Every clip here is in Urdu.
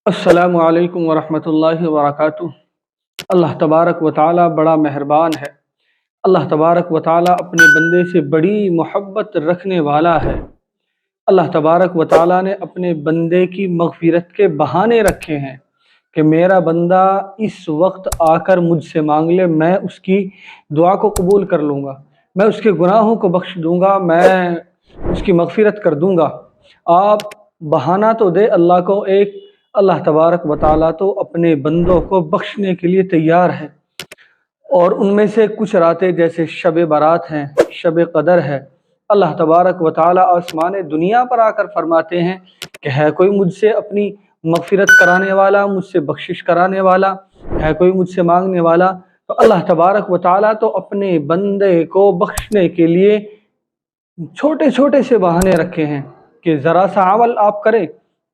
السلام علیکم ورحمۃ اللہ وبرکاتہ۔ اللہ تبارک و تعالی بڑا مہربان ہے۔ اللہ تبارک و تعالی اپنے بندے سے بڑی محبت رکھنے والا ہے۔ اللہ تبارک و تعالی نے اپنے بندے کی مغفرت کے بہانے رکھے ہیں کہ میرا بندہ اس وقت آ کر مجھ سے مانگ لے، میں اس کی دعا کو قبول کر لوں گا، میں اس کے گناہوں کو بخش دوں گا، میں اس کی مغفرت کر دوں گا۔ آپ بہانہ تو دے اللہ کو ایک، اللہ تبارک و تعالیٰ تو اپنے بندوں کو بخشنے کے لیے تیار ہے، اور ان میں سے کچھ راتیں جیسے شب برات ہیں، شب قدر ہے۔ اللہ تبارک و تعالیٰ آسمان دنیا پر آ کر فرماتے ہیں کہ ہے کوئی مجھ سے اپنی مغفرت کرانے والا، مجھ سے بخشش کرانے والا، ہے کوئی مجھ سے مانگنے والا؟ تو اللہ تبارک و تعالیٰ تو اپنے بندے کو بخشنے کے لیے چھوٹے چھوٹے سے بہانے رکھے ہیں کہ ذرا سا عمل آپ کریں،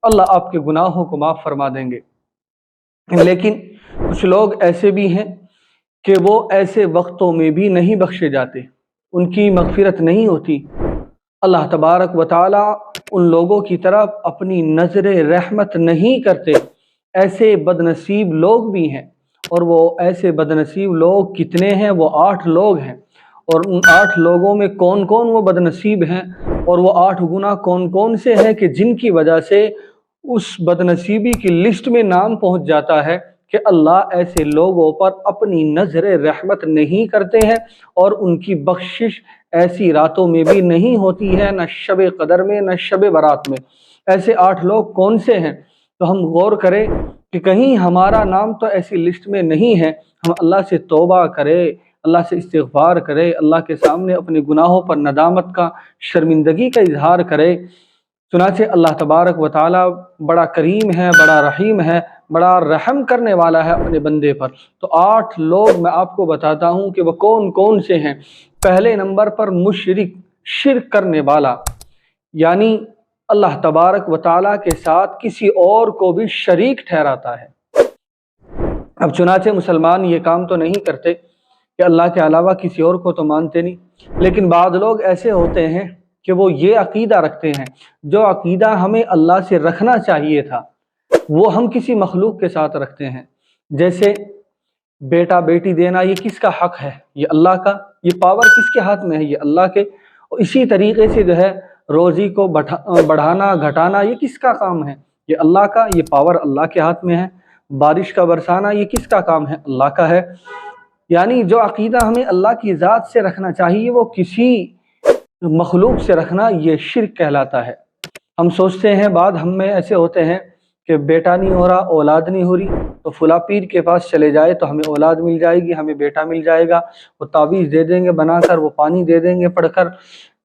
اللہ آپ کے گناہوں کو معاف فرما دیں گے۔ لیکن کچھ لوگ ایسے بھی ہیں کہ وہ ایسے وقتوں میں بھی نہیں بخشے جاتے، ان کی مغفرت نہیں ہوتی۔ اللہ تبارک و تعالیٰ ان لوگوں کی طرف اپنی نظر رحمت نہیں کرتے۔ ایسے بد نصیب لوگ بھی ہیں، اور وہ ایسے بد نصیب لوگ کتنے ہیں؟ وہ 8 لوگ ہیں، اور ان 8 لوگوں میں کون کون وہ بد نصیب ہیں، اور وہ 8 گناہ کون کون سے ہیں کہ جن کی وجہ سے اس بد نصیبی کی لسٹ میں نام پہنچ جاتا ہے کہ اللہ ایسے لوگوں پر اپنی نظر رحمت نہیں کرتے ہیں، اور ان کی بخشش ایسی راتوں میں بھی نہیں ہوتی ہے، نہ شب قدر میں نہ شب برات میں۔ ایسے 8 لوگ کون سے ہیں؟ تو ہم غور کریں کہ کہیں ہمارا نام تو ایسی لسٹ میں نہیں ہے۔ ہم اللہ سے توبہ کرے، اللہ سے استغفار کرے، اللہ کے سامنے اپنے گناہوں پر ندامت کا، شرمندگی کا اظہار کرے۔ چنانچہ اللہ تبارک و تعالی بڑا کریم ہے، بڑا رحیم ہے، بڑا رحم کرنے والا ہے اپنے بندے پر۔ تو 8 لوگ میں آپ کو بتاتا ہوں کہ وہ کون کون سے ہیں۔ پہلے نمبر پر مشرک، شرک کرنے والا، یعنی اللہ تبارک و تعالی کے ساتھ کسی اور کو بھی شریک ٹھہراتا ہے۔ اب چنانچہ مسلمان یہ کام تو نہیں کرتے کہ اللہ کے علاوہ کسی اور کو تو مانتے نہیں، لیکن بعض لوگ ایسے ہوتے ہیں کہ وہ یہ عقیدہ رکھتے ہیں، جو عقیدہ ہمیں اللہ سے رکھنا چاہیے تھا وہ ہم کسی مخلوق کے ساتھ رکھتے ہیں۔ جیسے بیٹا بیٹی دینا، یہ کس کا حق ہے؟ یہ اللہ کا۔ یہ پاور کس کے ہاتھ میں ہے؟ یہ اللہ کے۔ اور اسی طریقے سے جو ہے روزی کو بڑھانا گھٹانا، یہ کس کا کام ہے؟ یہ اللہ کا۔ یہ پاور اللہ کے ہاتھ میں ہے۔ بارش کا برسانا، یہ کس کا کام ہے؟ اللہ کا ہے۔ یعنی جو عقیدہ ہمیں اللہ کی ذات سے رکھنا چاہیے وہ کسی مخلوق سے رکھنا، یہ شرک کہلاتا ہے۔ ہم سوچتے ہیں، بعد ہم میں ایسے ہوتے ہیں کہ بیٹا نہیں ہو رہا، اولاد نہیں ہو رہی، تو فلاں پیر کے پاس چلے جائے تو ہمیں اولاد مل جائے گی، ہمیں بیٹا مل جائے گا، وہ تعویذ دے دیں گے بنا کر، وہ پانی دے دیں گے پڑھ کر۔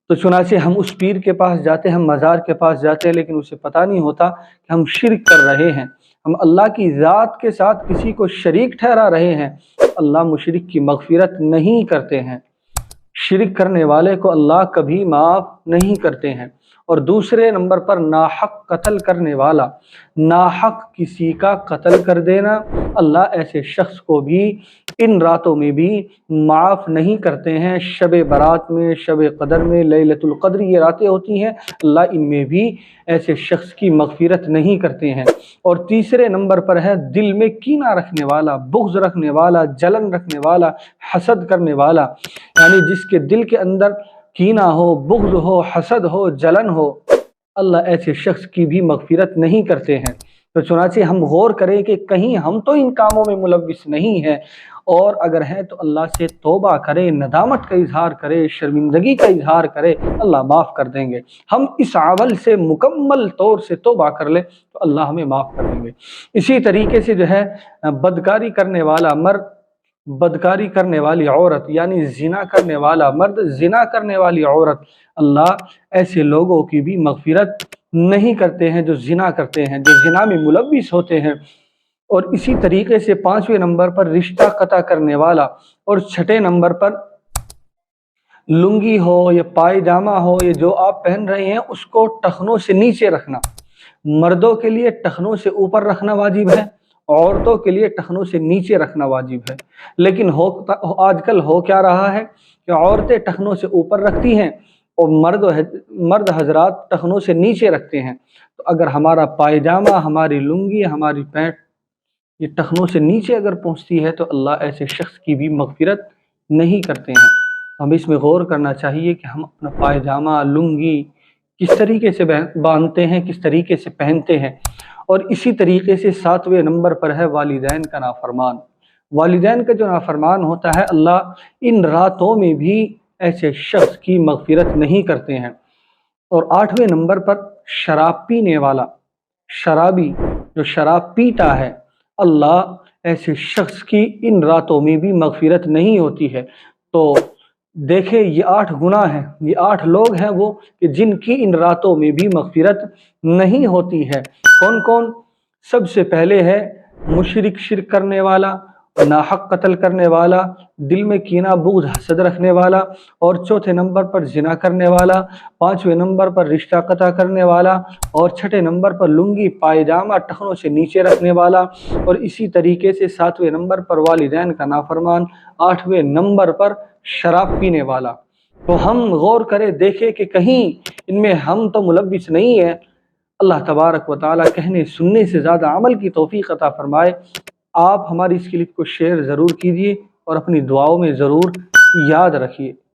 تو چنانچہ ہم اس پیر کے پاس جاتے ہیں، ہم مزار کے پاس جاتے ہیں، لیکن اسے پتہ نہیں ہوتا کہ ہم شرک کر رہے ہیں، ہم اللہ کی ذات کے ساتھ کسی کو شریک ٹھہرا رہے ہیں۔ اللہ مشرک کی مغفرت نہیں کرتے ہیں، شرک کرنے والے کو اللہ کبھی معاف نہیں کرتے ہیں۔ اور دوسرے نمبر پر ناحق قتل کرنے والا، ناحق کسی کا قتل کر دینا، اللہ ایسے شخص کو بھی ان راتوں میں بھی معاف نہیں کرتے ہیں۔ شب برات میں، شب قدر میں، لیلۃ القدر یہ راتیں ہوتی ہیں، اللہ ان میں بھی ایسے شخص کی مغفرت نہیں کرتے ہیں۔ اور تیسرے نمبر پر ہے دل میں کینہ رکھنے والا، بغض رکھنے والا، جلن رکھنے والا، حسد کرنے والا، یعنی جس کے دل کے اندر کینہ ہو، بغض ہو، حسد ہو، جلن ہو، اللہ ایسے شخص کی بھی مغفرت نہیں کرتے ہیں۔ تو چنانچہ ہم غور کریں کہ کہیں ہم تو ان کاموں میں ملوث نہیں ہیں، اور اگر ہیں تو اللہ سے توبہ کرے، ندامت کا اظہار کرے، شرمندگی کا اظہار کرے، اللہ معاف کر دیں گے۔ ہم اس عمل سے مکمل طور سے توبہ کر لیں تو اللہ ہمیں معاف کر دیں گے۔ اسی طریقے سے جو ہے بدکاری کرنے والا مرد، بدکاری کرنے والی عورت، یعنی زنا کرنے والا مرد، زنا کرنے والی عورت، اللہ ایسے لوگوں کی بھی مغفرت نہیں کرتے ہیں جو زنا کرتے ہیں، جو زنا میں ملوث ہوتے ہیں۔ اور اسی طریقے سے 5ویں نمبر پر رشتہ قطع کرنے والا، اور 6 نمبر پر لنگی ہو یا پائجامہ ہو، یہ جو آپ پہن رہے ہیں اس کو ٹخنوں سے نیچے رکھنا۔ مردوں کے لیے ٹخنوں سے اوپر رکھنا واجب ہے، عورتوں کے لیے ٹخنوں سے نیچے رکھنا واجب ہے۔ لیکن آج کل ہو کیا رہا ہے کہ عورتیں ٹخنوں سے اوپر رکھتی ہیں اور مرد حضرات ٹخنوں سے نیچے رکھتے ہیں، تو اگر ہمارا پائجامہ، ہماری لنگی، ہماری پینٹ یہ ٹخنوں سے نیچے اگر پہنچتی ہے تو اللہ ایسے شخص کی بھی مغفرت نہیں کرتے ہیں۔ ہمیں اس میں غور کرنا چاہیے کہ ہم اپنا پائجامہ، لنگی کس طریقے سے باندھتے ہیں، کس طریقے سے پہنتے ہیں۔ اور اسی طریقے سے 7ویں نمبر پر ہے والدین کا نافرمان۔ والدین کا جو نافرمان ہوتا ہے، اللہ ان راتوں میں بھی ایسے شخص کی مغفرت نہیں کرتے ہیں۔ اور 8ویں نمبر پر شراب پینے والا، شرابی جو شراب پیتا ہے، اللہ ایسے شخص کی ان راتوں میں بھی مغفرت نہیں ہوتی ہے۔ تو دیکھیں یہ 8 گناہ ہیں، یہ 8 لوگ ہیں وہ کہ جن کی ان راتوں میں بھی مغفرت نہیں ہوتی ہے۔ کون کون؟ سب سے پہلے ہے مشرک، شرک کرنے والا، ناحق قتل کرنے والا، دل میں کینہ، بغض، حسد رکھنے والا، اور 4تھے نمبر پر زنا کرنے والا، 5ویں نمبر پر رشتہ قطع کرنے والا، اور 6ٹھے نمبر پر لنگی پائجامہ ٹخنوں سے نیچے رکھنے والا، اور اسی طریقے سے 7ویں نمبر پر والدین کا نافرمان، 8ویں نمبر پر شراب پینے والا۔ تو ہم غور کریں، دیکھیں کہ کہیں ان میں ہم تو ملوث نہیں ہیں۔ اللہ تبارک و تعالی کہنے سننے سے زیادہ عمل کی توفیق عطا فرمائے۔ آپ ہماری اس کلپ کو شیئر ضرور کیجیے اور اپنی دعاؤں میں ضرور یاد رکھیے۔